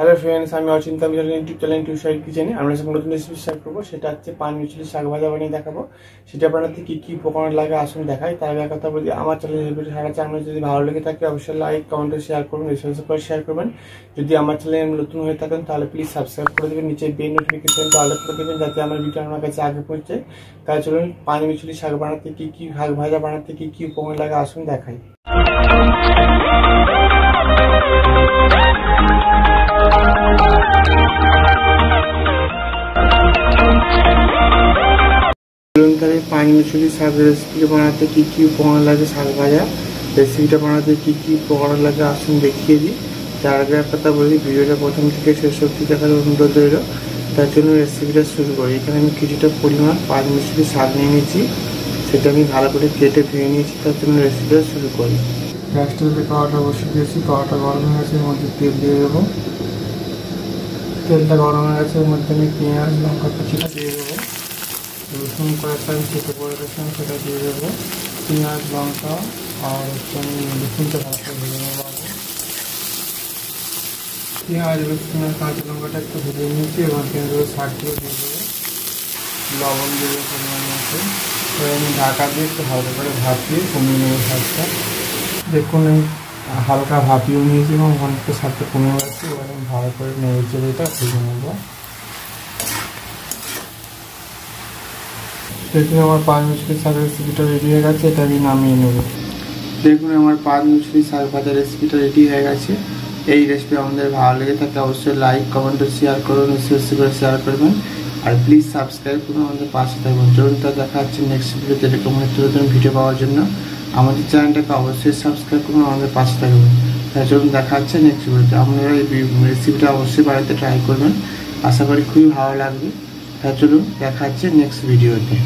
Hello friends, আমি Achanta YouTube channel tuition কিচেনে আমরা যখন নতুন রেসিপি শেয়ার করবো, সেটা হচ্ছে পান মিচুলি শাক ভাজা বানিয়ে দেখাবো। সেটা বানাতে কী কী উপকরণ লাগে আসুন দেখাই। তার আগে কথা বলি, আমার চ্যানেল রেসিপি সারা চ্যানেল যদি ভালো লেগে থাকে অবশ্যই লাইক কমেন্ট শেয়ার করবেন, রেসিপি করে শেয়ার করবেন। যদি আমার চ্যানেল নতুন হয়ে থাকেন তাহলে প্লিজ সাবস্ক্রাইব করে দেবেন, নিচে বেল নোটিফিকেশনটা অল করে দেবেন যাতে আমার ভিডিও আমার কাছে আগে পৌঁছে। তাই চলুন পান মিচুলি শাক বানাতে কী শাক ভাজা বানাতে কী উপকরণ লাগে আসুন দেখাই। পান মিচুলি শাক রেসিপিটা বানাতে কী উপকরণ লাগে, শাক ভাজা রেসিপিটা বানাতে কী উপকরণ লাগে আসুন দেখিয়ে দিই। তার আগে কথা বলি, ভিডিওটা প্রথম থেকে শেষ অবধি দেখার অনুরোধ রইল। তার জন্য রেসিপিটা শুরু করি। এখানে আমি কিছুটা পরিমাণ পান মিচুলি শাক নিয়ে নিয়েছি, সেটা আমি ভালো করে কেটে ধুয়ে নিয়েছি। তার জন্য রেসিপিটা শুরু করি। গ্যাসটাতে কড়াটা বসিয়ে দিয়েছি, কড়াটা গরম হয়ে গেছে, এর মধ্যে তেল দিয়ে দেবো। তেলটা গরম হয়ে গেছে, এর মধ্যে আমি পেঁয়াজ লঙ্কা কুচিটা দিয়ে দেবো। রসুন কয়েকটা আমি কেটে করে রেখেছিলাম সেটা দিয়ে দেবো। পেঁয়াজ লঙ্কা আর আমি রসুনটা ভালো করে ভেজে নেবো। পেঁয়াজ রসুন আর কাঁচা লঙ্কাটা একটু ভেজে নিয়েছি, এবার পেঁয়াজগুলো শাকগুলো দিয়ে দেবো, লবণ দিয়ে দেবো পরিমাণ মতো। এবার আমি ঢাকা দিয়ে একটু হালকা করে ভাপিয়ে কমিয়ে নেবো শাকটা। দেখুন আমি হালকা ভাপিয়েও নিয়েছি এবং অনেকটা শাকটা কমে গেছে। এবার আমি ভালো করে নেড়ে চেড়ে এটা ভেজে নেবো। দেখুন আমার পান মিচুলি শাক রেসিপিটা রেডি হয়ে গেছে, এটা আমি নামিয়ে নেব। দেখুন আমার পান মিচুলি শাক ভাজা রেসিপিটা রেডি হয়ে গেছে। এই রেসিপি আমাদের ভালো লেগে থাকে অবশ্যই লাইক কমেন্ট শেয়ার করুন, বেশি করে শেয়ার করবেন। আর প্লিজ সাবস্ক্রাইব করুন, আমাদের পাশে থাকবেন। চলুন তা দেখা হচ্ছে নেক্সট ভিডিওতে। এরকম নতুন ভিডিও পাওয়ার জন্য আমাদের চ্যানেলটাকে অবশ্যই সাবস্ক্রাইব করুন, আমাদের পাশে থাকবেন। তাই চলুন দেখা হচ্ছে নেক্সট ভিডিওতে। আপনারা এই রেসিপিটা অবশ্যই বাড়িতে ট্রাই করবেন, আশা করি খুবই ভালো লাগবে। তাই চলুন দেখা হচ্ছে নেক্সট ভিডিওতে।